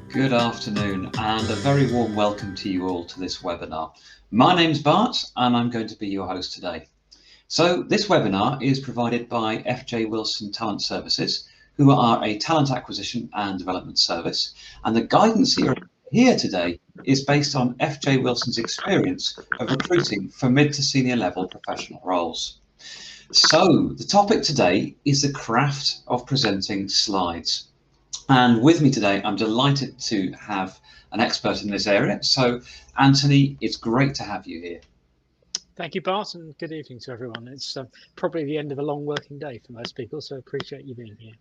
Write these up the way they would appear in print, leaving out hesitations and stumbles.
Good afternoon and a very warm welcome to you all to this webinar. My name's Bart and I'm going to be your host today. So this webinar is provided by FJ Wilson Talent Services, who are a talent acquisition and development service, and the guidance here today is based on FJ Wilson's experience of recruiting for mid to senior level professional roles. So the topic today is the craft of presenting slides. And with me today, I'm delighted to have an expert in this area. So, Anthony, it's great to have you here. Thank you, Bart, and good evening to everyone. It's probably the end of a long working day for most people, so appreciate you being here.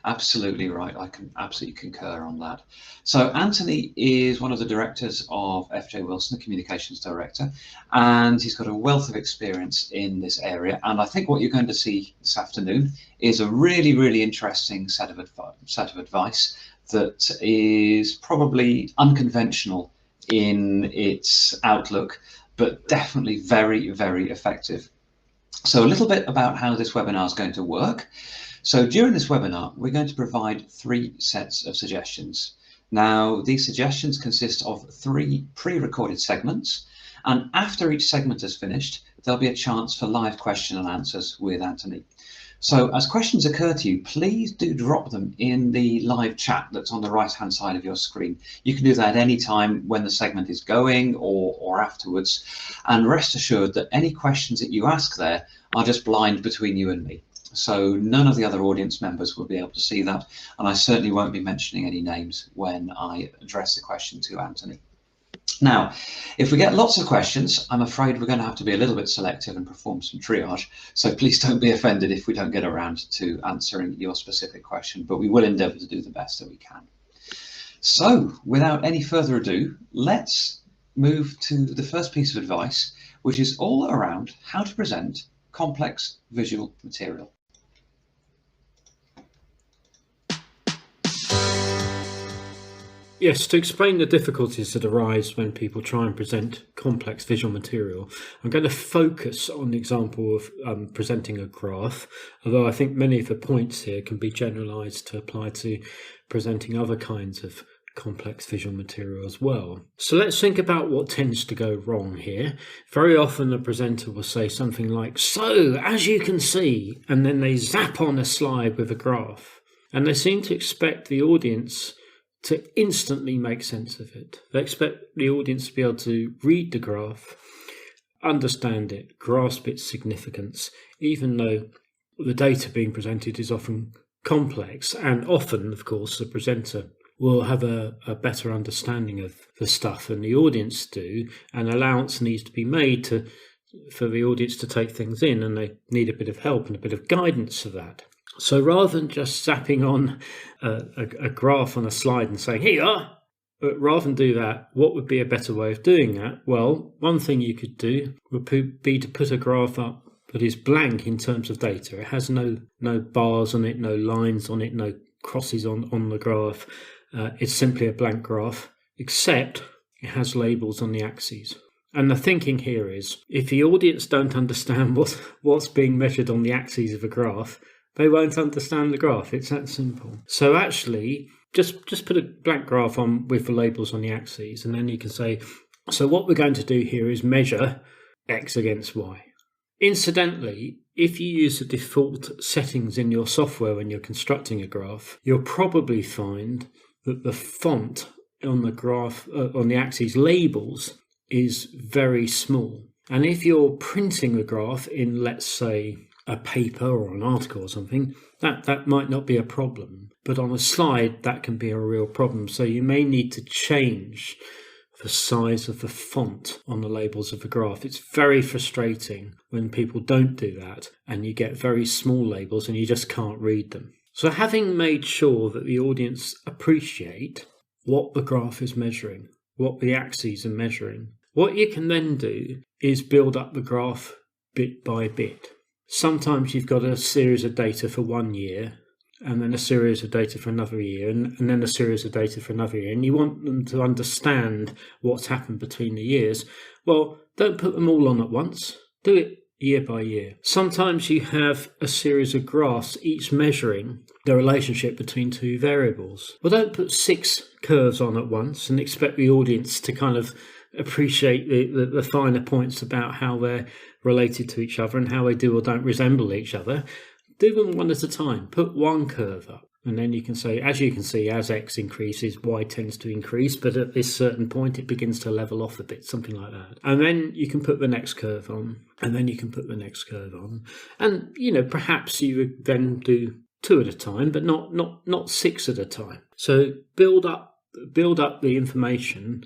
Absolutely right. I can absolutely concur on that. So Anthony is one of the directors of FJ Wilson, the communications director, and he's got a wealth of experience in this area. And I think what you're going to see this afternoon is a really, really interesting set of advice that is probably unconventional in its outlook, but definitely very, very effective. So a little bit about how this webinar is going to work. So during this webinar, we're going to provide 3 sets of suggestions. Now, these suggestions consist of 3 pre-recorded segments, and after each segment is finished, there'll be a chance for live question and answers with Anthony. So as questions occur to you, please do drop them in the live chat that's on the right-hand side of your screen. You can do that any time when the segment is going or afterwards. And rest assured that any questions that you ask there are just blind between you and me. So none of the other audience members will be able to see that, and I certainly won't be mentioning any names when I address the question to Anthony. Now, if we get lots of questions, I'm afraid we're going to have to be a little bit selective and perform some triage, so please don't be offended if we don't get around to answering your specific question, but we will endeavour to do the best that we can. So, without any further ado, let's move to the first piece of advice, which is all around how to present complex visual material. Yes, to explain the difficulties that arise when people try and present complex visual material, I'm going to focus on the example of presenting a graph, although I think many of the points here can be generalised to apply to presenting other kinds of complex visual material as well. So let's think about what tends to go wrong here. Very often a presenter will say something like, "So, as you can see," and then they zap on a slide with a graph, and they seem to expect the audience to instantly make sense of it. They expect the audience to be able to read the graph, understand it, grasp its significance, even though the data being presented is often complex, and often, of course, the presenter will have a better understanding of the stuff than the audience do, and allowance needs to be made for the audience to take things in, and they need a bit of help and a bit of guidance for that. So rather than just zapping on a graph on a slide and saying, "Here you are," but rather than do that, what would be a better way of doing that? Well, one thing you could do would be to put a graph up that is blank in terms of data. It has no bars on it, no lines on it, no crosses on the graph. It's simply a blank graph, except it has labels on the axes. And the thinking here is, if the audience don't understand what's being measured on the axes of a graph, they won't understand the graph. It's that simple. So actually, just put a blank graph on with the labels on the axes, and then you can say, so what we're going to do here is measure X against Y. Incidentally, if you use the default settings in your software when you're constructing a graph, you'll probably find that the font on the graph, on the axes labels, is very small. And if you're printing the graph in, let's say, a paper or an article or something, that might not be a problem. But on a slide, that can be a real problem. So you may need to change the size of the font on the labels of the graph. It's very frustrating when people don't do that and you get very small labels and you just can't read them. So having made sure that the audience appreciate what the graph is measuring, what the axes are measuring, what you can then do is build up the graph bit by bit. Sometimes you've got a series of data for 1 year, and then a series of data for another year, and then a series of data for another year, and you want them to understand what's happened between the years. Well, don't put them all on at once. Do it year by year. Sometimes you have a series of graphs, each measuring the relationship between two variables. Well, don't put 6 curves on at once and expect the audience to kind of appreciate the finer points about how they're related to each other and how they do or don't resemble each other. Do them one at a time. Put 1 curve up. And then you can say, as you can see, as X increases, Y tends to increase, but at this certain point, it begins to level off a bit, something like that. And then you can put the next curve on, and then you can put the next curve on. And, perhaps you would then do 2 at a time, but not 6 at a time. So build up the information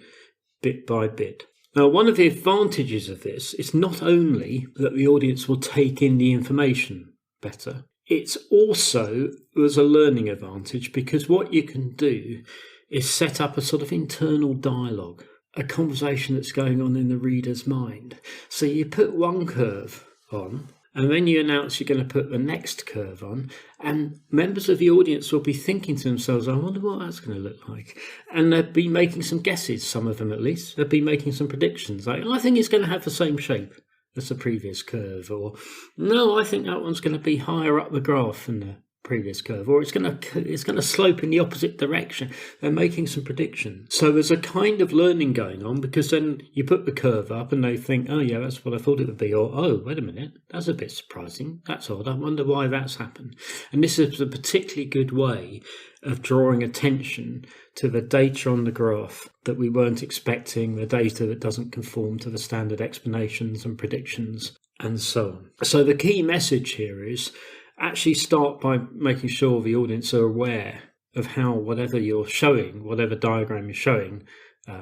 bit by bit. Now, one of the advantages of this is not only that the audience will take in the information better, it's also, there's a learning advantage, because what you can do is set up a sort of internal dialogue, a conversation that's going on in the reader's mind. So you put 1 curve on, and then you announce you're going to put the next curve on, and members of the audience will be thinking to themselves, I wonder what that's going to look like. And they'll be making some guesses, some of them at least. They'll be making some predictions, like, I think it's going to have the same shape as the previous curve, or no, I think that one's going to be higher up the graph than the previous curve, or it's going to slope in the opposite direction. They're making some predictions. So there's a kind of learning going on, because then you put the curve up and they think, oh yeah, that's what I thought it would be, or oh, wait a minute, that's a bit surprising, that's odd, I wonder why that's happened. And this is a particularly good way of drawing attention to the data on the graph that we weren't expecting, the data that doesn't conform to the standard explanations and predictions, and so on. So the key message here is actually start by making sure the audience are aware of how whatever you're showing, whatever diagram you're showing,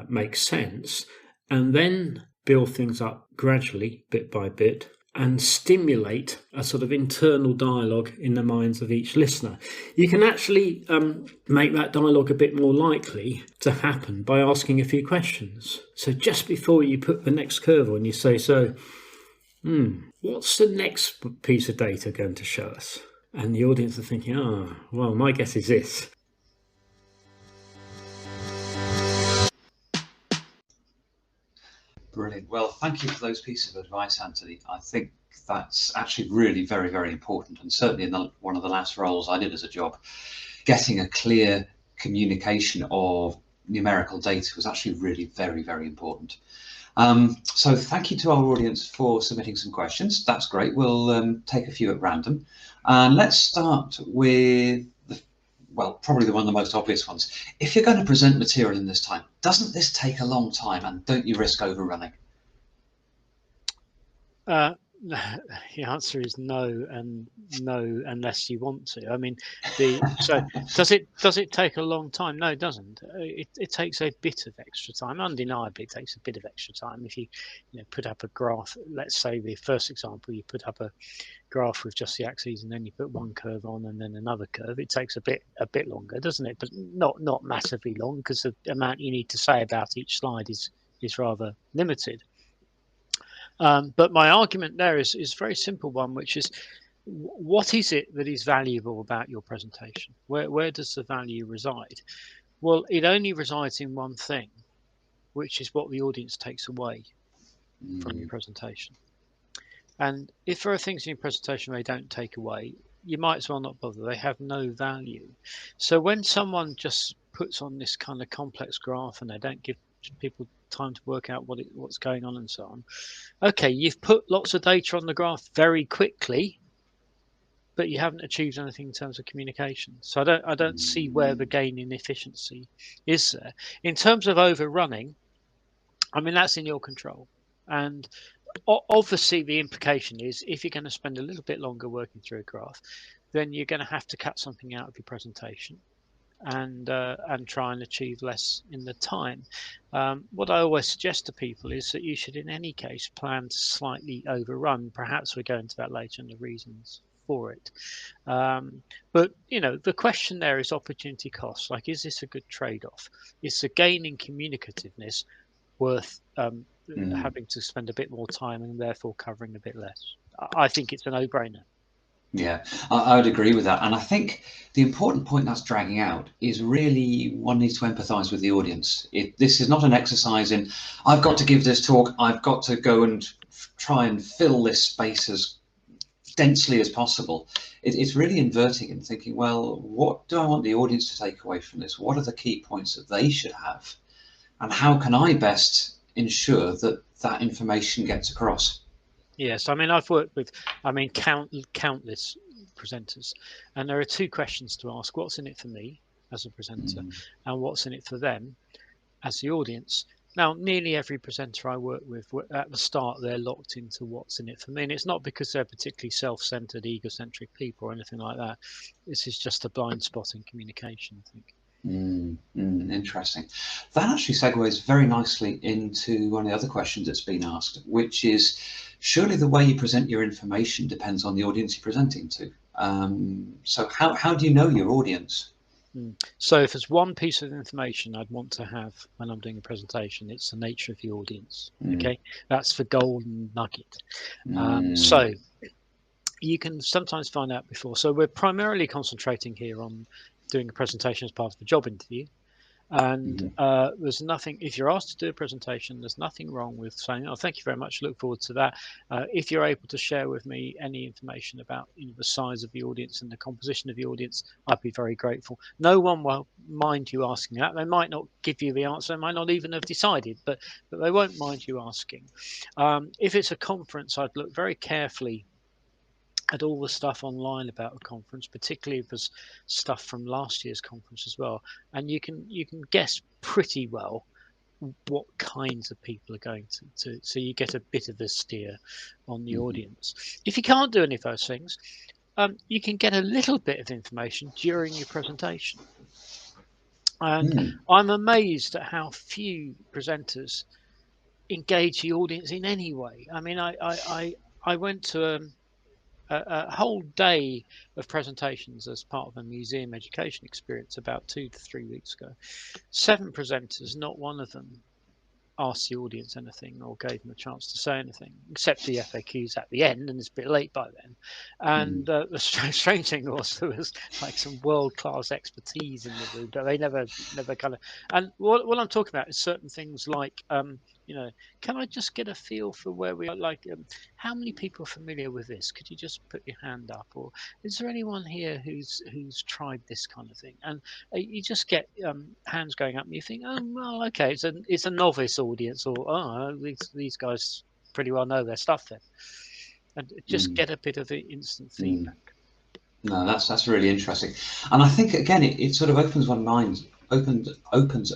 makes sense, and then build things up gradually, bit by bit, and stimulate a sort of internal dialogue in the minds of each listener. You can actually make that dialogue a bit more likely to happen by asking a few questions. So just before you put the next curve on, you say, what's the next piece of data going to show us? And the audience are thinking, well, my guess is this. Brilliant. Well, thank you for those pieces of advice, Anthony. I think that's actually really very, very important. And certainly in one of the last roles I did as a job, getting a clear communication of numerical data was actually really very, very important. So thank you to our audience for submitting some questions. That's great. We'll take a few at random. And let's start with probably one of the most obvious ones. If you're going to present material in this time, doesn't this take a long time, and don't you risk overrunning? The answer is no, and no unless you want to. I mean, so does it take a long time? No, it doesn't. It takes a bit of extra time. Undeniably, it takes a bit of extra time. If you put up a graph, let's say the first example, you put up a graph with just the axes, and then you put 1 curve on and then another curve. It takes a bit longer, doesn't it? But not massively long, because the amount you need to say about each slide is rather limited. But my argument there is a very simple one, which is, what is it that is valuable about your presentation? Where does the value reside? Well, it only resides in one thing, which is what the audience takes away from your presentation. And if there are things in your presentation they don't take away, you might as well not bother. They have no value. So when someone just puts on this kind of complex graph and they don't give people time to work out what's going on and so on, okay, you've put lots of data on the graph very quickly, but you haven't achieved anything in terms of communication. So I don't see where the gain in efficiency is there. In terms of overrunning, I mean, that's in your control. And obviously the implication is, if you're going to spend a little bit longer working through a graph, then you're going to have to cut something out of your presentation and try and achieve less in the time. What I always suggest to people is that you should in any case plan to slightly overrun. Perhaps we'll go into that later and the reasons for it. But the question there is opportunity cost. Like, is this a good trade-off? Is the gain in communicativeness worth having to spend a bit more time and therefore covering a bit less? I think it's a no-brainer. Yeah, I would agree with that. And I think the important point that's dragging out is really one needs to empathise with the audience. This is not an exercise in, I've got to give this talk, I've got to go and try and fill this space as densely as possible. It's really inverting and thinking, well, what do I want the audience to take away from this? What are the key points that they should have? And how can I best ensure that that information gets across? Yes, I mean, I've worked with, countless presenters, and there are two questions to ask: what's in it for me as a presenter, and what's in it for them as the audience. Now, nearly every presenter I work with, at the start, they're locked into what's in it for me, and it's not because they're particularly self-centered, egocentric people or anything like that. This is just a blind spot in communication, I think. Interesting. That actually segues very nicely into one of the other questions that's been asked, which is, surely the way you present your information depends on the audience you're presenting to. So how do you know your audience? So if there's one piece of information I'd want to have when I'm doing a presentation, it's the nature of the audience. Okay, that's the golden nugget. So you can sometimes find out before. So we're primarily concentrating here on doing a presentation as part of a job interview. And there's nothing, if you're asked to do a presentation, there's nothing wrong with saying, oh, thank you very much, look forward to that. If you're able to share with me any information about the size of the audience and the composition of the audience, I'd be very grateful. No one will mind you asking that. They might not give you the answer, they might not even have decided, but they won't mind you asking. If it's a conference, I'd look very carefully at all the stuff online about the conference, particularly if there's stuff from last year's conference as well, and you can guess pretty well what kinds of people are going to so you get a bit of a steer on the audience. If you can't do any of those things, you can get a little bit of information during your presentation, and I'm amazed at how few presenters engage the audience in any way. I mean, I went to a whole day of presentations as part of a museum education experience about 2 to 3 weeks ago. 7 presenters, not one of them asked the audience anything or gave them a chance to say anything, except the FAQs at the end, and it's a bit late by then. And the strange thing was there was like some world-class expertise in the room, but they never kind of. And what I'm talking about is certain things like, can I just get a feel for where we are? Like, how many people are familiar with this? Could you just put your hand up? Or is there anyone here who's tried this kind of thing? And you just get hands going up, and you think, oh well, okay, it's a novice audience, or oh, these guys pretty well know their stuff then, and just get a bit of instant feedback. No, that's really interesting, and I think again it sort of opens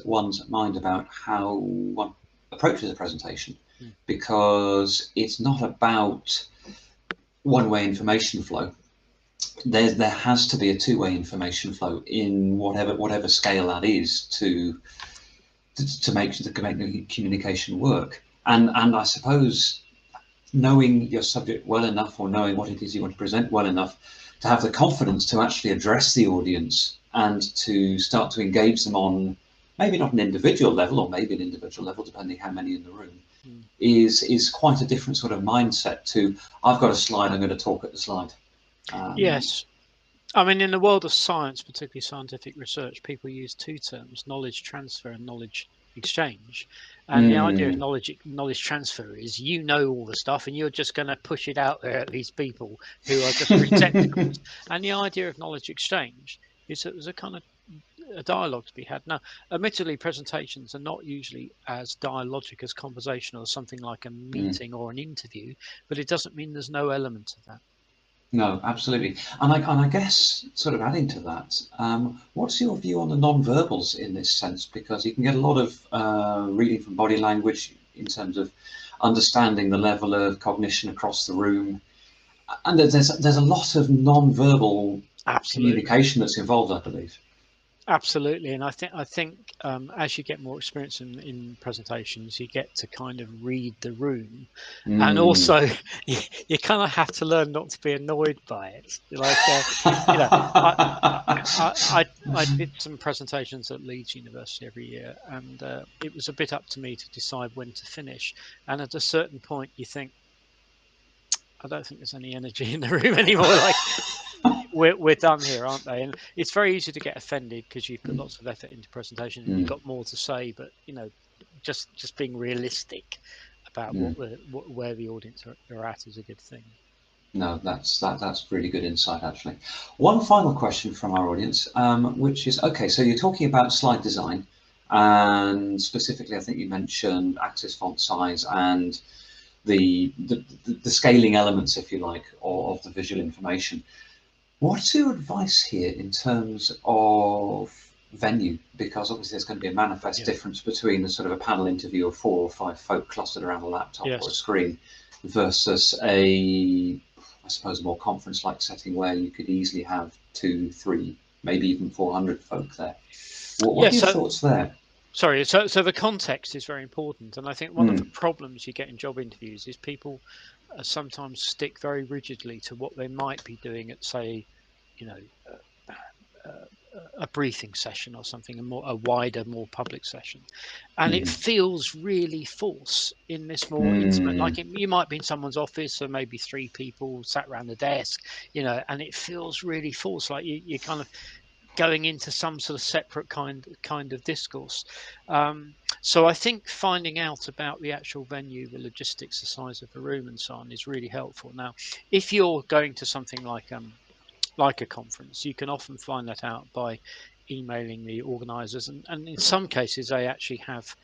one's mind about how one approaches a presentation, because it's not about one-way information flow. There has to be a two-way information flow in whatever scale that is to make the communication work. And I suppose knowing your subject well enough, or knowing what it is you want to present well enough, to have the confidence to actually address the audience and to start to engage them on maybe not an individual level, or maybe an individual level depending how many in the room, is quite a different sort of mindset to, I've got a slide, I'm going to talk at the slide. Yes. I mean, in the world of science, particularly scientific research, people use two terms: knowledge transfer and knowledge exchange. And the idea of knowledge transfer is, you know, all the stuff and you're just going to push it out there at these people who are just receptacles. And the idea of knowledge exchange is that there's a kind of a dialogue to be had. Now, admittedly, presentations are not usually as dialogic as conversational as something like a meeting or an interview, but it doesn't mean there's no element of that. No, absolutely. And I guess, sort of adding to that, what's your view on the non-verbals in this sense? Because you can get a lot of reading from body language in terms of understanding the level of cognition across the room. And there's a lot of non-verbal communication that's involved, I believe. Absolutely, and I think as you get more experience in presentations, you get to kind of read the room, and also you kind of have to learn not to be annoyed by it. Like, I did some presentations at Leeds University every year, and it was a bit up to me to decide when to finish. And at a certain point, you think, I don't think there's any energy in the room anymore. Like we're done here, aren't they? And it's very easy to get offended because you've put lots of effort into presentation and you've got more to say, but just being realistic about where the audience are at is a good thing. No, that's really good insight, actually. One final question from our audience, which is, okay, so you're talking about slide design, and specifically, I think you mentioned axis font size and the scaling elements, if you like, of the visual information. What's your advice here in terms of venue? Because obviously there's going to be a manifest difference between the sort of a panel interview of 4 or 5 folk clustered around a laptop or a screen versus I suppose a more conference-like setting where you could easily have 2, 3, maybe even 400 folk there. What are your thoughts there? Sorry, so the context is very important, and I think one of the problems you get in job interviews is people sometimes stick very rigidly to what they might be doing at, say, a briefing session or something, a wider, more public session, and it feels really forced in this more intimate. Like you might be in someone's office, so maybe 3 people sat around the desk, and it feels really forced, like you're kind of going into some sort of separate kind of discourse. So I think finding out about the actual venue, the logistics, the size of the room, and so on is really helpful. Now, if you're going to something like a conference, you can often find that out by emailing the organisers, and in some cases they actually have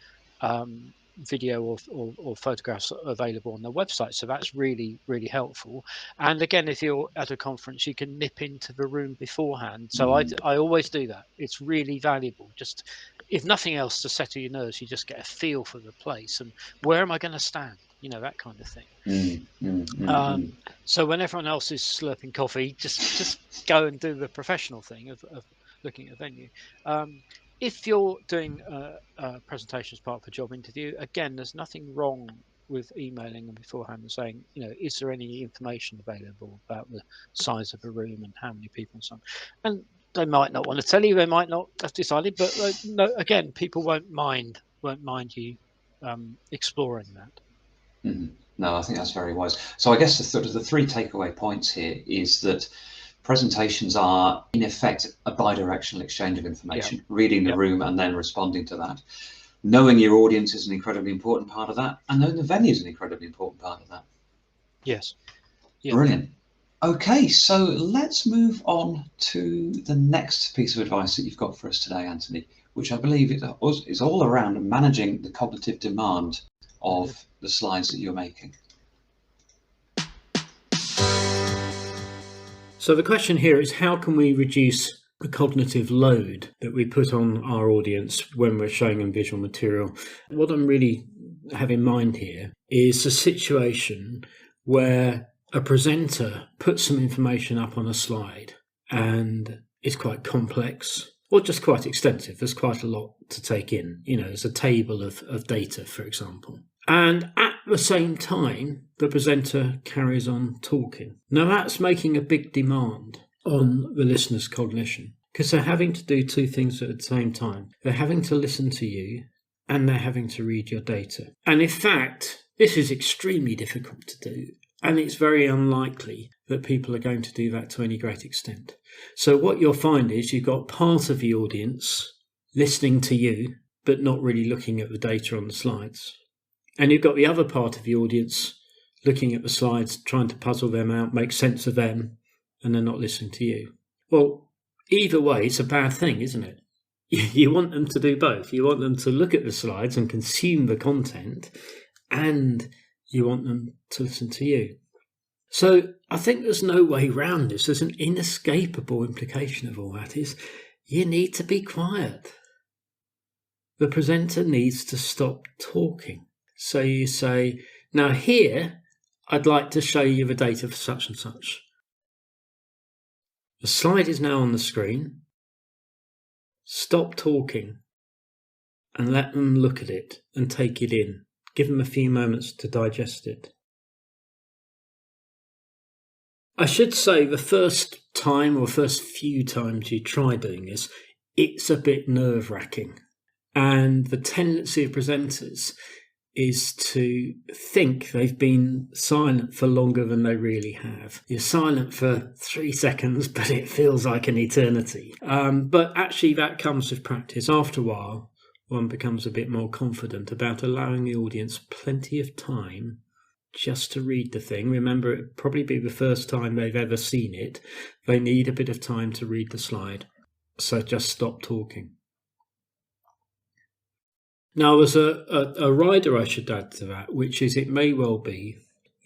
video or photographs available on their website, so that's really, really helpful. And again, if you're at a conference, you can nip into the room beforehand, so I always do that. It's really valuable, just if nothing else, to settle your nerves. You just get a feel for the place and where am I going to stand, that kind of thing. So when everyone else is slurping coffee, just go and do the professional thing of looking at a venue. If you're doing a presentation as part of a job interview, again, there's nothing wrong with emailing them beforehand and saying, is there any information available about the size of a room and how many people and so on. And they might not want to tell you, they might not have decided, but no, again, people won't mind you exploring that. No, I think that's very wise. So I guess the 3 takeaway points here is that presentations are, in effect, a bi-directional exchange of information, reading the room and then responding to that. Knowing your audience is an incredibly important part of that, and knowing the venue is an incredibly important part of that. Yes. Brilliant. Okay, so let's move on to the next piece of advice that you've got for us today, Anthony, which I believe is all around managing the cognitive demand of the slides that you're making. So the question here is, how can we reduce the cognitive load that we put on our audience when we're showing them visual material? What I'm really have in mind here is a situation where a presenter puts some information up on a slide and it's quite complex or just quite extensive. There's quite a lot to take in. There's a table of data, for example. And at the same time, the presenter carries on talking. Now, that's making a big demand on the listener's cognition because they're having to do 2 things at the same time. They're having to listen to you and they're having to read your data. And in fact, this is extremely difficult to do. And it's very unlikely that people are going to do that to any great extent. So what you'll find is you've got part of the audience listening to you, but not really looking at the data on the slides. And you've got the other part of the audience looking at the slides, trying to puzzle them out, make sense of them, and they're not listening to you. Well, either way, it's a bad thing, isn't it? You want them to do both. You want them to look at the slides and consume the content, and you want them to listen to you. So I think there's no way around this. There's an inescapable implication of all that is you need to be quiet. The presenter needs to stop talking. So you say, now here, I'd like to show you the data for such and such. The slide is now on the screen. Stop talking and let them look at it and take it in. Give them a few moments to digest it. I should say the first time or first few times you try doing this, it's a bit nerve-wracking. And the tendency of presenters is to think they've been silent for longer than they really have. You're silent for 3 seconds, but it feels like an eternity. But actually that comes with practice. After a while, one becomes a bit more confident about allowing the audience plenty of time just to read the thing. Remember, it'll probably be the first time they've ever seen it. They need a bit of time to read the slide. So just stop talking. Now, there's a rider I should add to that, which is it may well be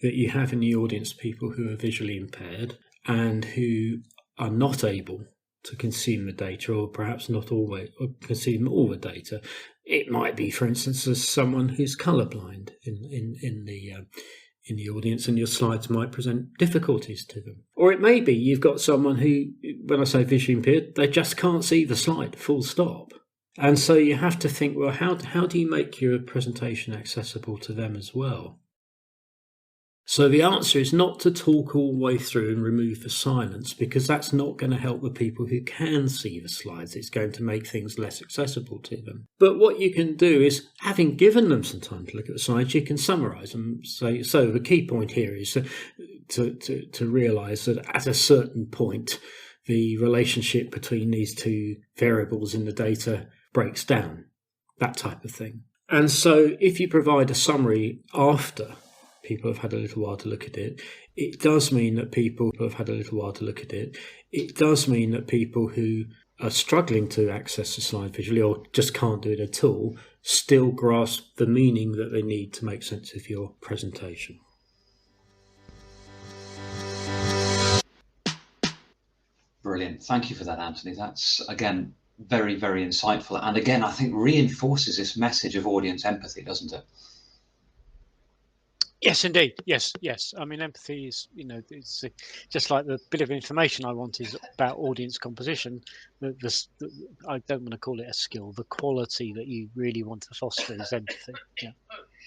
that you have in the audience people who are visually impaired and who are not able to consume the data, or perhaps not always or consume all the data. It might be, for instance, as someone who's colourblind in the audience, and your slides might present difficulties to them. Or it may be you've got someone who, when I say visually impaired, they just can't see the slide, full stop. And so you have to think, well, how do you make your presentation accessible to them as well? So the answer is not to talk all the way through and remove the silence, because that's not going to help the people who can see the slides. It's going to make things less accessible to them. But what you can do is, having given them some time to look at the slides, you can summarise them. So the key point here is to realise that at a certain point, the relationship between these two variables in the data breaks down, that type of thing. And so if you provide a summary after people have had a little while to look at it, it does mean that people have had a little while to look at it. It does mean that people who are struggling to access the slide visually or just can't do it at all still grasp the meaning that they need to make sense of your presentation. Brilliant. Thank you for that, Anthony. That's, again, very, very insightful. And again, I think reinforces this message of audience empathy, doesn't it? Yes, indeed. Yes. I mean, empathy is, it's just like the bit of information I want is about audience composition. I don't want to call it a skill. The quality that you really want to foster is empathy.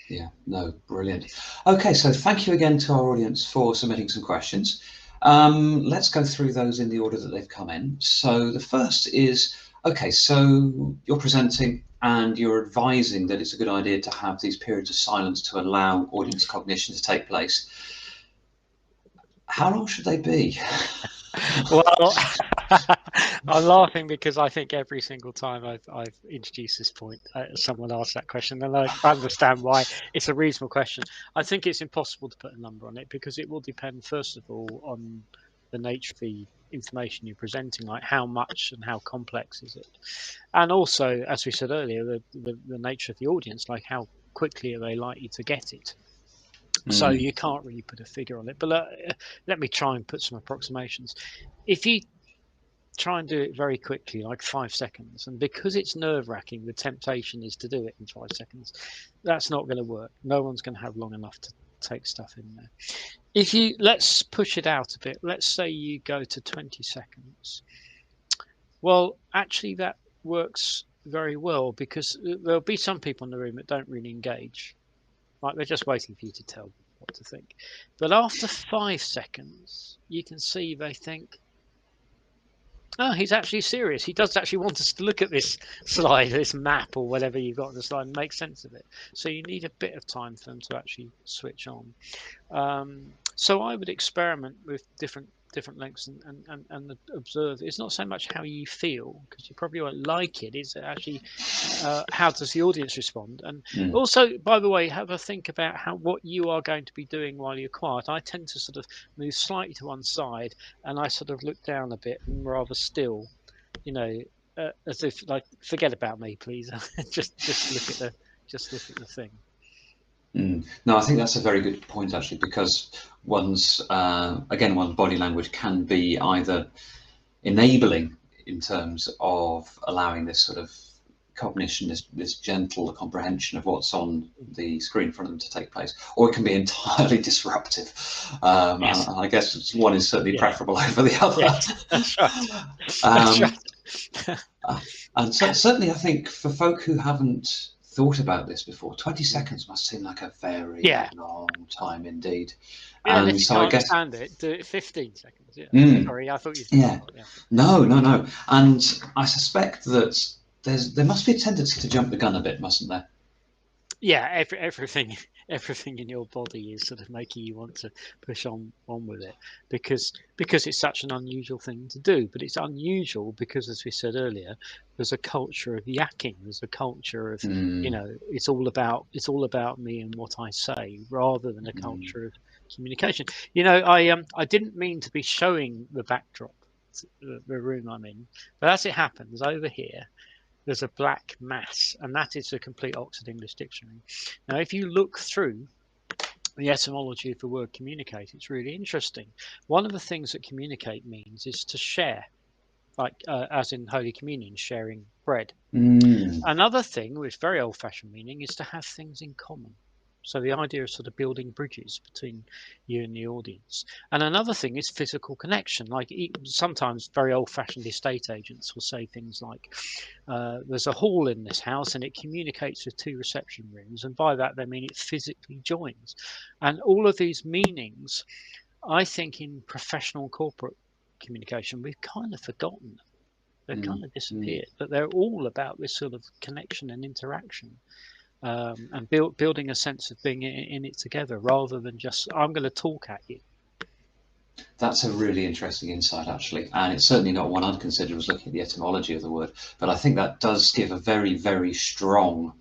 Yeah, no, brilliant. Okay, so thank you again to our audience for submitting some questions. Let's go through those in the order that they've come in. So the first is, okay, so you're presenting and you're advising that it's a good idea to have these periods of silence to allow audience cognition to take place. How long should they be? Well, I'm laughing because I think every single time I've introduced this point, someone asks that question, and I understand why. It's a reasonable question. I think it's impossible to put a number on it because it will depend, first of all, on the nature of the information you're presenting, like how much and how complex is it, and also, as we said earlier, the nature of the audience, like how quickly are they likely to get it. So you can't really put a figure on it, but let me try and put some approximations. If you try and do it very quickly, like 5 seconds, and because it's nerve-wracking, the temptation is to do it in 5 seconds, that's not going to work. No one's going to have long enough to take stuff in there. Let's push it out a bit. Let's say you go to 20 seconds. Well, actually that works very well because there'll be some people in the room that don't really engage. Like they're just waiting for you to tell them what to think. But after 5 seconds, you can see they think, oh, he's actually serious. He does actually want us to look at this slide, this map or whatever you've got on the slide and make sense of it. So you need a bit of time for them to actually switch on. So I would experiment with different lengths and observe. It's not so much how you feel, because you probably won't like it. It's actually how does the audience respond? And also, by the way, have a think about what you are going to be doing while you're quiet. I tend to sort of move slightly to one side, and I sort of look down a bit and rather still, as if like, forget about me, please. just look at the thing. No, I think that's a very good point, actually, because one's body language can be either enabling in terms of allowing this sort of cognition, this gentle comprehension of what's on the screen in front of them to take place, or it can be entirely disruptive. Yes. And I guess one is certainly preferable over the other. Yes, that's right. That's right. And so, certainly, I think for folk who haven't thought about this before, 20 seconds must seem like a very long time indeed. Yeah, and if you so can't I guess understand it, do it 15 seconds. Yeah. Sorry, I thought you said that. No. And I suspect that there must be a tendency to jump the gun a bit, mustn't there? yeah, everything in your body is sort of making you want to push on with it, because it's such an unusual thing to do. But it's unusual because, as we said earlier, there's a culture of yakking. There's a culture of, it's all about me and what I say, rather than a culture of communication. I didn't mean to be showing the backdrop, the room I'm in, but as it happens, over here there's a black mass, and that is a complete Oxford English Dictionary. Now, if you look through the etymology of the word communicate, it's really interesting. One of the things that communicate means is to share, like as in Holy Communion, sharing bread. Another thing, with very old-fashioned meaning, is to have things in common. So the idea of sort of building bridges between you and the audience. And another thing is physical connection. Like sometimes very old-fashioned estate agents will say things like, there's a hall in this house and it communicates with 2 reception rooms. And by that, they mean it physically joins. And all of these meanings, I think in professional corporate communication, we've kind of forgotten them. They've kind of disappeared, but they're all about this sort of connection and interaction, and building a sense of being in it together, rather than just, I'm going to talk at you. That's a really interesting insight, actually, and it's certainly not one I'd consider as looking at the etymology of the word, but I think that does give a very, very strong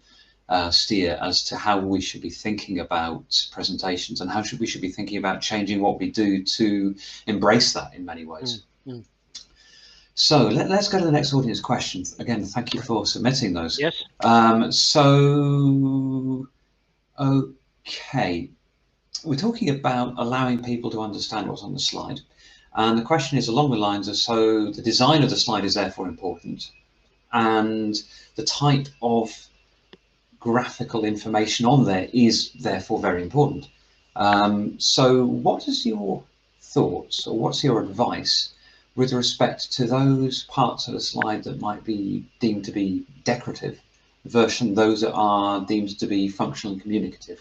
steer as to how we should be thinking about presentations, and how we should be thinking about changing what we do to embrace that in many ways. So let's go to the next audience question. Again, thank you for submitting those. Yes. Okay. We're talking about allowing people to understand what's on the slide. And the question is along the lines of, so the design of the slide is therefore important, and the type of graphical information on there is therefore very important. So what is your thoughts, or what's your advice with respect to those parts of the slide that might be deemed to be decorative versus those that are deemed to be functional and communicative?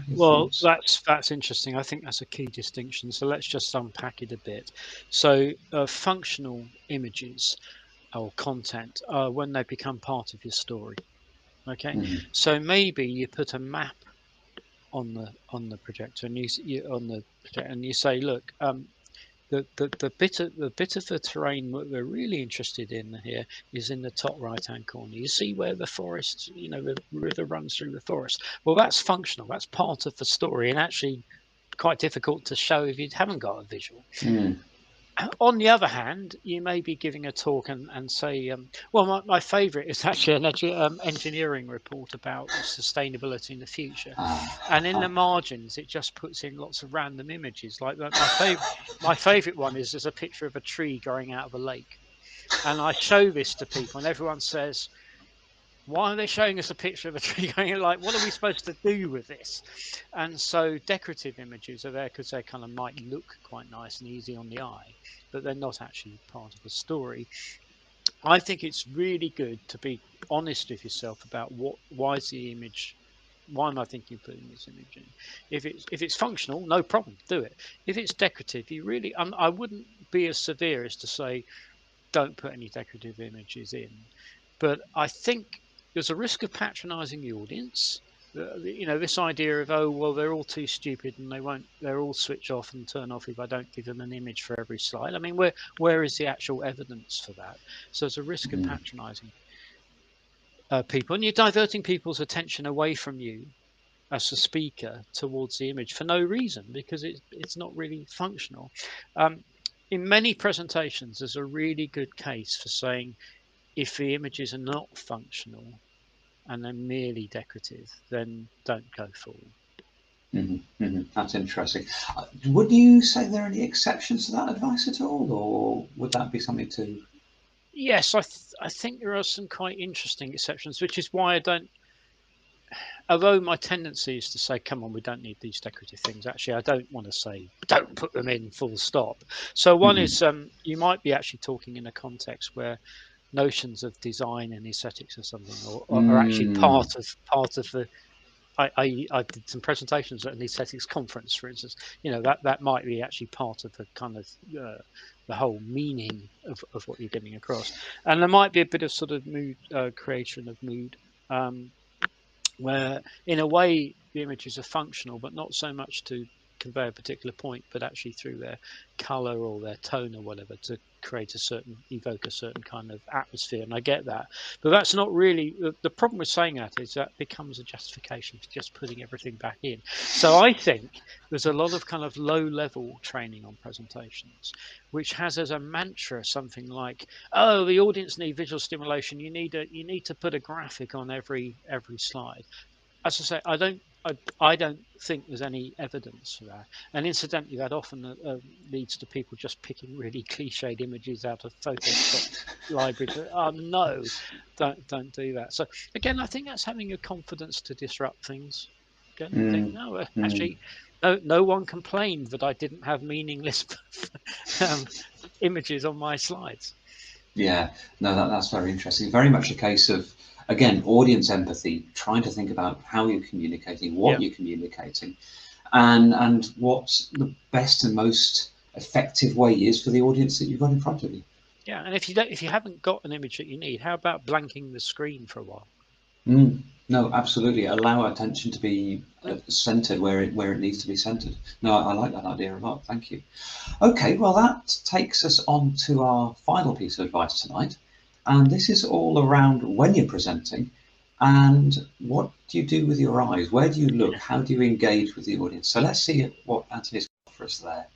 Well, that's interesting. I think that's a key distinction. So let's just unpack it a bit. So functional images or content are when they become part of your story. Okay, so maybe you put a map on the projector, and you say, look, the bit of the terrain that we're really interested in here is in the top right hand corner. You see where the forest, the river runs through the forest. Well, that's functional. That's part of the story, and actually quite difficult to show if you haven't got a visual. On the other hand, you may be giving a talk and say, well, my favourite is actually an engineering report about sustainability in the future. And in the margins, it just puts in lots of random images. Like my favourite one is there's a picture of a tree growing out of a lake. And I show this to people, and everyone says, why are they showing us a picture of a tree going? Like, what are we supposed to do with this? And so decorative images are there because they kind of might look quite nice and easy on the eye, but they're not actually part of the story. I think it's really good to be honest with yourself about why is the image, why am I thinking of putting this image in? If it's functional, no problem, do it. If it's decorative, I wouldn't be as severe as to say, don't put any decorative images in. But I think there's a risk of patronizing the audience. This idea of, oh, well, they're all too stupid and they'll all switch off and turn off if I don't give them an image for every slide. I mean, where is the actual evidence for that? So there's a risk of patronizing people, and you're diverting people's attention away from you as a speaker towards the image for no reason, because it's not really functional. In many presentations, there's a really good case for saying, if the images are not functional and they're merely decorative, then don't go forward. That's interesting. Would you say there are any exceptions to that advice at all, or would that be something to? Yes, I think there are some quite interesting exceptions, which is why I don't. Although my tendency is to say, come on, we don't need these decorative things. Actually, I don't want to say, don't put them in, full stop. So one is, you might be actually talking in a context where notions of design and aesthetics or something, or are actually part of the. I did some presentations at an aesthetics conference, for instance. That might be actually part of the kind of the whole meaning of what you're getting across, and there might be a bit of sort of mood creation of mood. where in a way the images are functional, but not so much to convey a particular point, but actually through their color or their tone or whatever to evoke a certain kind of atmosphere. And I get that, but that's not really the problem with saying that. Is that becomes a justification for just putting everything back in. So I think there's a lot of kind of low level training on presentations which has as a mantra something like, oh, the audience need visual stimulation, you need to put a graphic on every slide. As I say, I don't think there's any evidence for that. And incidentally, that often leads to people just picking really cliched images out of Photoshop libraries. Oh no, don't do that. So again, I think that's having a confidence to disrupt things. Think, no, actually, no one complained that I didn't have meaningless images on my slides. Yeah, no, that's very interesting. Very much a case of, again, audience empathy, trying to think about how you're communicating, what you're communicating, and what the best and most effective way is for the audience that you've got in front of you. Yeah, and if you haven't got an image that you need, how about blanking the screen for a while? No, absolutely. Allow attention to be centered where it needs to be centered. No, I like that idea a lot. Thank you. Okay, well, that takes us on to our final piece of advice tonight. And this is all around when you're presenting and what do you do with your eyes? Where do you look? How do you engage with the audience? So let's see what Anthony's got for us there.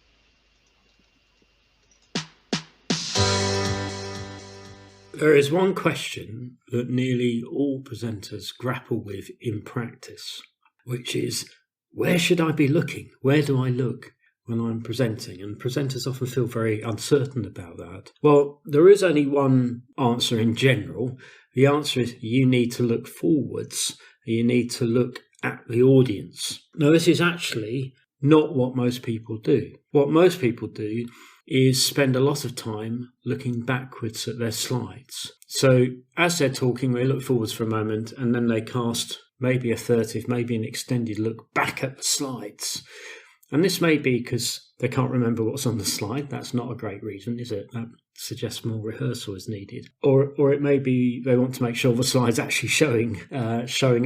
There is one question that nearly all presenters grapple with in practice, which is, where should I be looking? Where do I look when I'm presenting? And presenters often feel very uncertain about that. Well, there is only one answer in general. The answer is you need to look forwards. You need to look at the audience. Now, this is actually not what most people do. What most people do is spend a lot of time looking backwards at their slides. So as they're talking, they look forwards for a moment and then they cast maybe a furtive, maybe an extended look back at the slides. And this may be because they can't remember what's on the slide. That's not a great reason, is it? That suggests more rehearsal is needed. Or it may be they want to make sure the slide's actually showing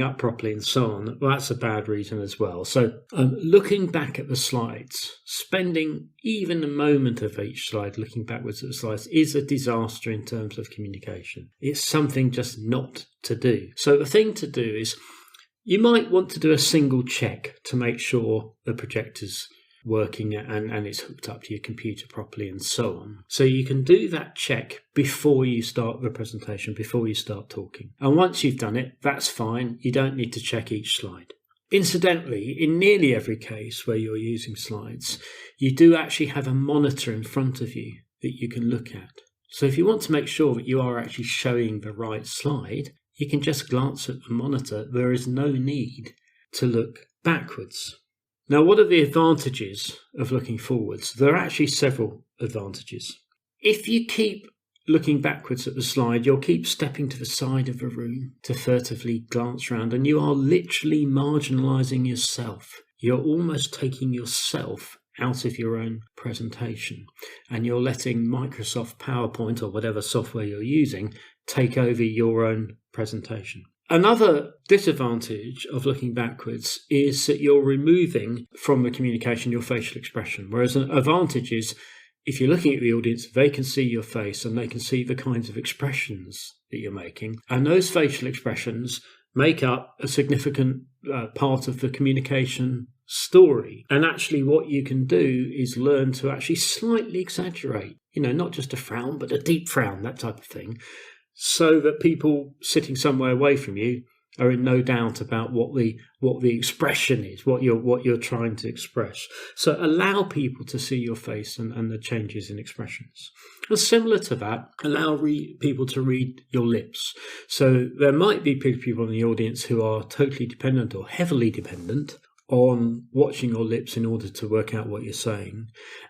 up properly and so on. Well, that's a bad reason as well. So looking back at the slides, spending even a moment of each slide looking backwards at the slides is a disaster in terms of communication. It's something just not to do. So the thing to do is you might want to do a single check to make sure the projector's working and it's hooked up to your computer properly and so on. So you can do that check before you start the presentation, before you start talking. And once you've done it, that's fine. You don't need to check each slide. Incidentally, in nearly every case where you're using slides, you do actually have a monitor in front of you that you can look at. So if you want to make sure that you are actually showing the right slide, you can just glance at the monitor. There is no need to look backwards. Now, what are the advantages of looking forwards? There are actually several advantages. If you keep looking backwards at the slide, you'll keep stepping to the side of the room to furtively glance around, and you are literally marginalising yourself. You're almost taking yourself out of your own presentation, and you're letting Microsoft PowerPoint or whatever software you're using take over your own presentation. Another disadvantage of looking backwards is that you're removing from the communication your facial expression, whereas an advantage is if you're looking at the audience, they can see your face and they can see the kinds of expressions that you're making. And those facial expressions make up a significant part of the communication story. And actually what you can do is learn to actually slightly exaggerate, not just a frown, but a deep frown, that type of thing, so that people sitting somewhere away from you are in no doubt about what the expression is, what you're trying to express. So allow people to see your face and the changes in expressions. And similar to that, allow people to read your lips. So there might be people in the audience who are totally dependent or heavily dependent on watching your lips in order to work out what you're saying.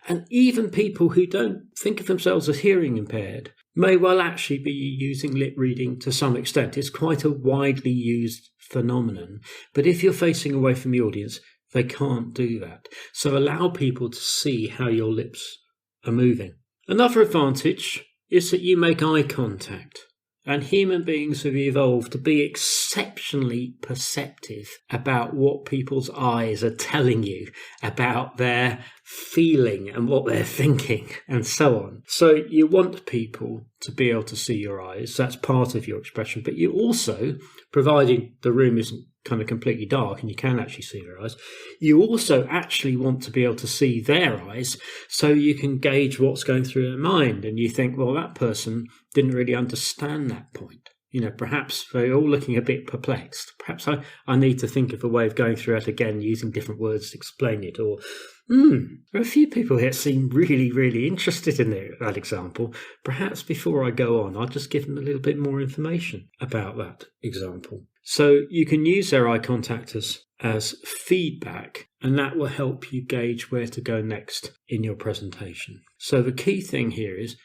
And even people who don't think of themselves as hearing impaired may well actually be using lip reading to some extent. It's quite a widely used phenomenon. But if you're facing away from the audience, they can't do that. So allow people to see how your lips are moving. Another advantage is that you make eye contact. And human beings have evolved to be exceptionally perceptive about what people's eyes are telling you about their feeling and what they're thinking and so on. So you want people to be able to see your eyes. That's part of your expression. But you also, providing the room isn't kind of completely dark and you can actually see their eyes, you also actually want to be able to see their eyes so you can gauge what's going through their mind. And you think, well, that person didn't really understand that point. Perhaps they're all looking a bit perplexed. Perhaps I need to think of a way of going through it again using different words to explain it. Or, there are a few people here that seem really, really interested in that example. Perhaps before I go on, I'll just give them a little bit more information about that example. So you can use their eye contact as feedback, and that will help you gauge where to go next in your presentation. So the key thing here is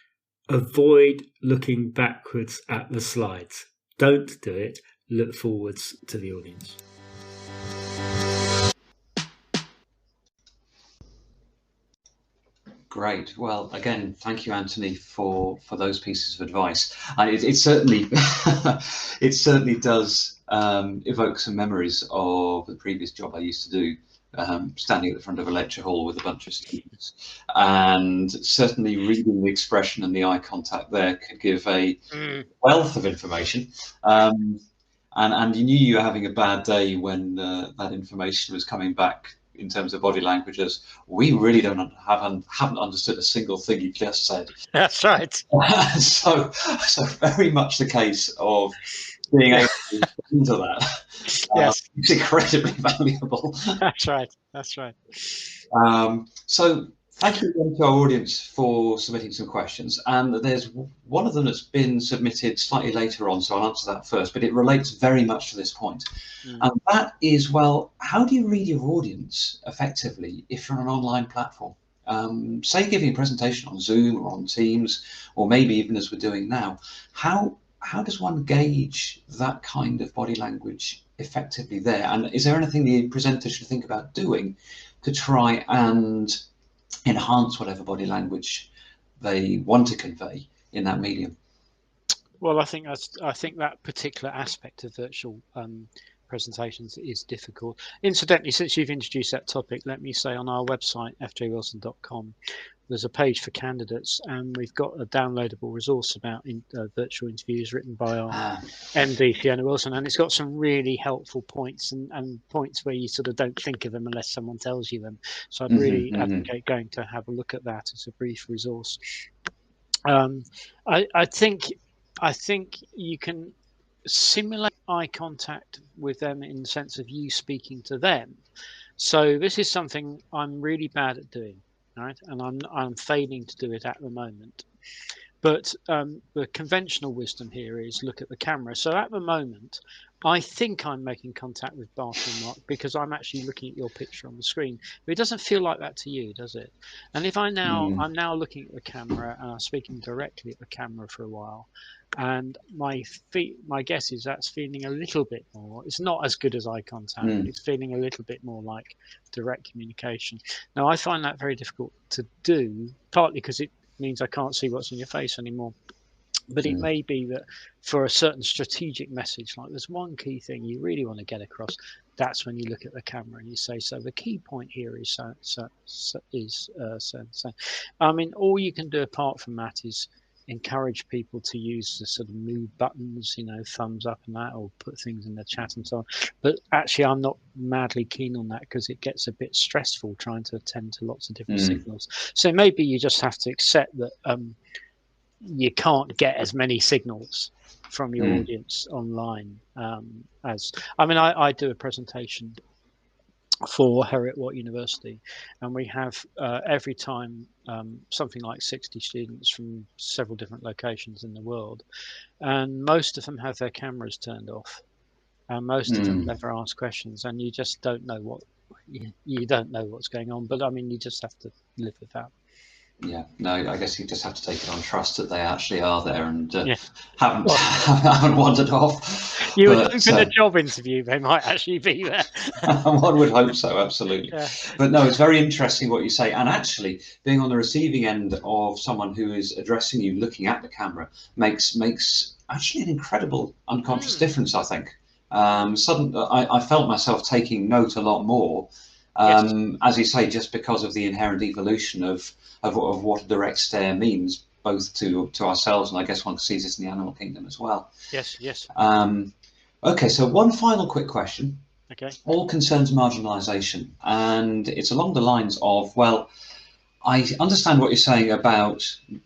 avoid looking backwards at the slides. Don't do it. Look forwards to the audience. Great. Well, again, thank you, Anthony, for those pieces of advice. It certainly it certainly does evoke some memories of the previous job I used to do, standing at the front of a lecture hall with a bunch of students, and certainly reading the expression and the eye contact there could give a wealth of information. And you knew you were having a bad day when that information was coming back in terms of body language, as we really haven't understood a single thing you just said. That's right. so very much the case of being able to listen to that. Yes, it's incredibly valuable. That's right. So thank you again to our audience for submitting some questions. And there's one of them that's been submitted slightly later on, so I'll answer that first, but it relates very much to this point. And that is, well, how do you read your audience effectively if you're on an online platform? Say giving a presentation on Zoom or on Teams, or maybe even as we're doing now, how does one gauge that kind of body language effectively there? And is there anything the presenter should think about doing to try and enhance whatever body language they want to convey in that medium? Well, I think that particular aspect of virtual presentations is difficult. Incidentally, since you've introduced that topic, let me say on our website, fjwilson.com, there's a page for candidates, and we've got a downloadable resource about virtual interviews written by our MD, Fiona Wilson, and it's got some really helpful points and points where you sort of don't think of them unless someone tells you them. So I'd really advocate going to have a look at that as a brief resource. I think you can simulate eye contact with them in the sense of you speaking to them. So this is something I'm really bad at doing. Right, and I'm failing to do it at the moment. But the conventional wisdom here is look at the camera. So at the moment, I think I'm making contact with Bart and Mark because I'm actually looking at your picture on the screen. But it doesn't feel like that to you, does it? And if I'm now looking at the camera and I'm speaking directly at the camera for a while, and my guess is that's feeling a little bit more. It's not as good as eye contact, but it's feeling a little bit more like direct communication. Now, I find that very difficult to do, partly because it means I can't see what's in your face anymore. But it may be that for a certain strategic message, like there's one key thing you really want to get across, that's when you look at the camera and you say, so the key point here is so. I mean, all you can do apart from that is encourage people to use the sort of mood buttons, thumbs up and that, or put things in the chat and so on. But actually, I'm not madly keen on that because it gets a bit stressful trying to attend to lots of different signals. So maybe you just have to accept that you can't get as many signals from your audience online I do a presentation for Heriot-Watt University, and we have every time something like 60 students from several different locations in the world, and most of them have their cameras turned off, and most of them never ask questions, and you just don't know you don't know what's going on. But I mean, you just have to live with that. Yeah, no, I guess you just have to take it on trust that they actually are there and haven't wandered off. You would hope in a job interview they might actually be there. One would hope so, absolutely. Yeah. But no, it's very interesting what you say. And actually, being on the receiving end of someone who is addressing you, looking at the camera, makes actually an incredible unconscious difference, I think. I felt myself taking note a lot more, as you say, just because of the inherent evolution of what a direct stare means, both to ourselves, and I guess one sees this in the animal kingdom as well. Yes. Okay, so one final quick question. Okay. All concerns marginalisation, and it's along the lines of, well, I understand what you're saying about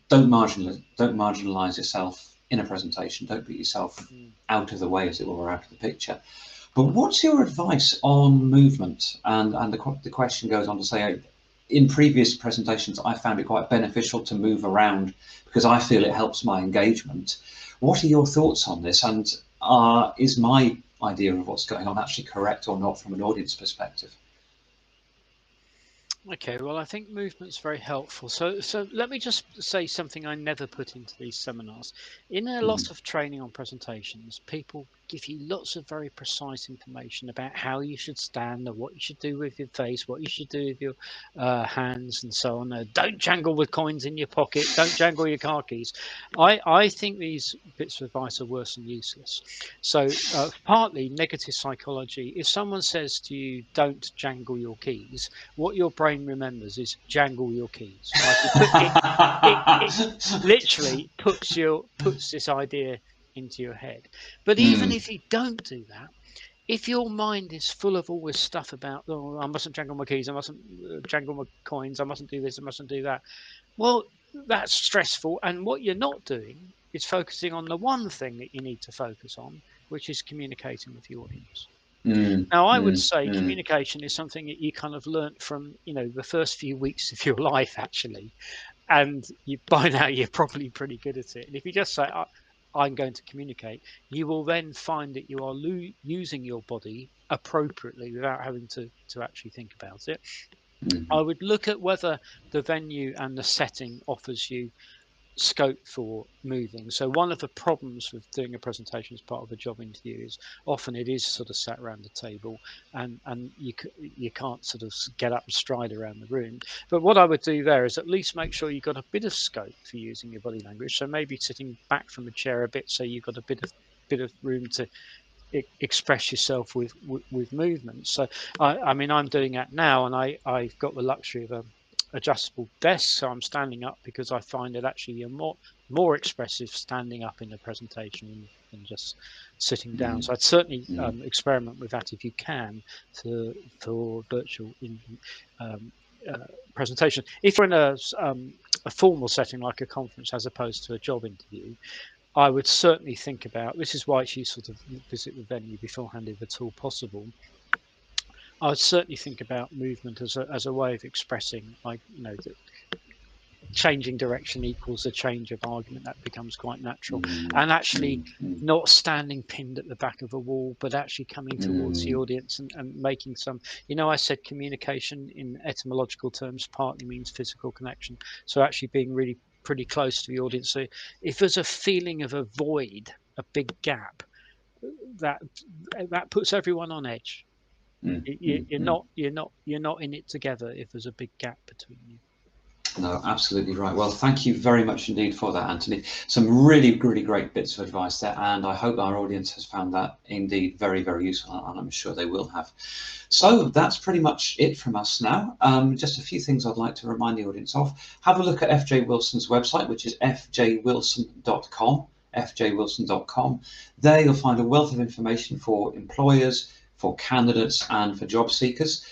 don't marginalise yourself in a presentation, don't put yourself out of the way, as it were, out of the picture. But what's your advice on movement? And the question goes on to say, in previous presentations, I found it quite beneficial to move around because I feel it helps my engagement. What are your thoughts on this? And is my idea of what's going on actually correct or not from an audience perspective? Okay, well, I think movement's very helpful. So let me just say something I never put into these seminars. In a lot of training on presentations, people give you lots of very precise information about how you should stand, or what you should do with your face, what you should do with your hands, and so on. Don't jangle with coins in your pocket. Don't jangle your car keys. I think these bits of advice are worse than useless. So partly negative psychology. If someone says to you, don't jangle your keys, what your brain remembers is jangle your keys. Right? It literally puts this idea into your head. But even if you don't do that, if your mind is full of all this stuff about, oh, I mustn't jangle my keys, I mustn't jangle my coins, I mustn't do this, I mustn't do that, well, that's stressful. And what you're not doing is focusing on the one thing that you need to focus on, which is communicating with the audience. Now, I would say communication is something that you kind of learnt from, the first few weeks of your life, actually. And by now, you're probably pretty good at it. And if you just say, I'm going to communicate, you will then find that you are using your body appropriately without having to actually think about it. I would look at whether the venue and the setting offers you scope for moving. So one of the problems with doing a presentation as part of a job interview is often it is sort of sat around the table and you can't sort of get up and stride around the room. But what I would do there is at least make sure you've got a bit of scope for using your body language. So maybe sitting back from a chair a bit, so you've got a bit of room to express yourself with movement. So I mean, I'm doing that now, and I've got the luxury of a adjustable desk, so I'm standing up because I find that actually you're more expressive standing up in a presentation than just sitting down. So I'd certainly experiment with that if you can for virtual presentation. If you're in a formal setting like a conference as opposed to a job interview, I would certainly think about, this is why you sort of visit the venue beforehand if at all possible. I would certainly think about movement as a way of expressing, like, that changing direction equals a change of argument. That becomes quite natural. And actually not standing pinned at the back of a wall, but actually coming towards the audience and making some, I said communication in etymological terms partly means physical connection. So actually being really pretty close to the audience. So if there's a feeling of a void, a big gap, that puts everyone on edge. You're not in it together if there's a big gap between you. No, absolutely right. Well, thank you very much indeed for that, Anthony. Some really, really great bits of advice there, and I hope our audience has found that indeed very, very useful, and I'm sure they will have. So that's pretty much it from us now. Just a few things I'd like to remind the audience of. Have a look at FJ Wilson's website, which is fjwilson.com. fjwilson.com. There you'll find a wealth of information for employers, for candidates, and for job seekers.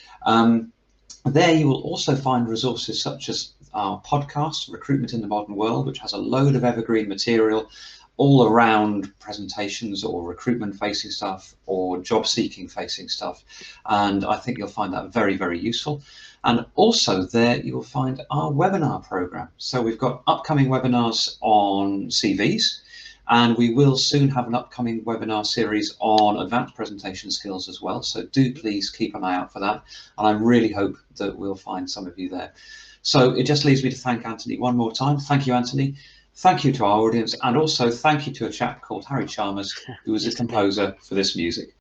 There you will also find resources such as our podcast, Recruitment in the Modern World, which has a load of evergreen material all around presentations or recruitment facing stuff or job seeking facing stuff. And I think you'll find that very, very useful. And also there you will find our webinar program. So we've got upcoming webinars on CVs, and we will soon have an upcoming webinar series on advanced presentation skills as well. So do please keep an eye out for that. And I really hope that we'll find some of you there. So it just leaves me to thank Anthony one more time. Thank you, Anthony. Thank you to our audience, and also thank you to a chap called Harry Chalmers, who was the composer for this music.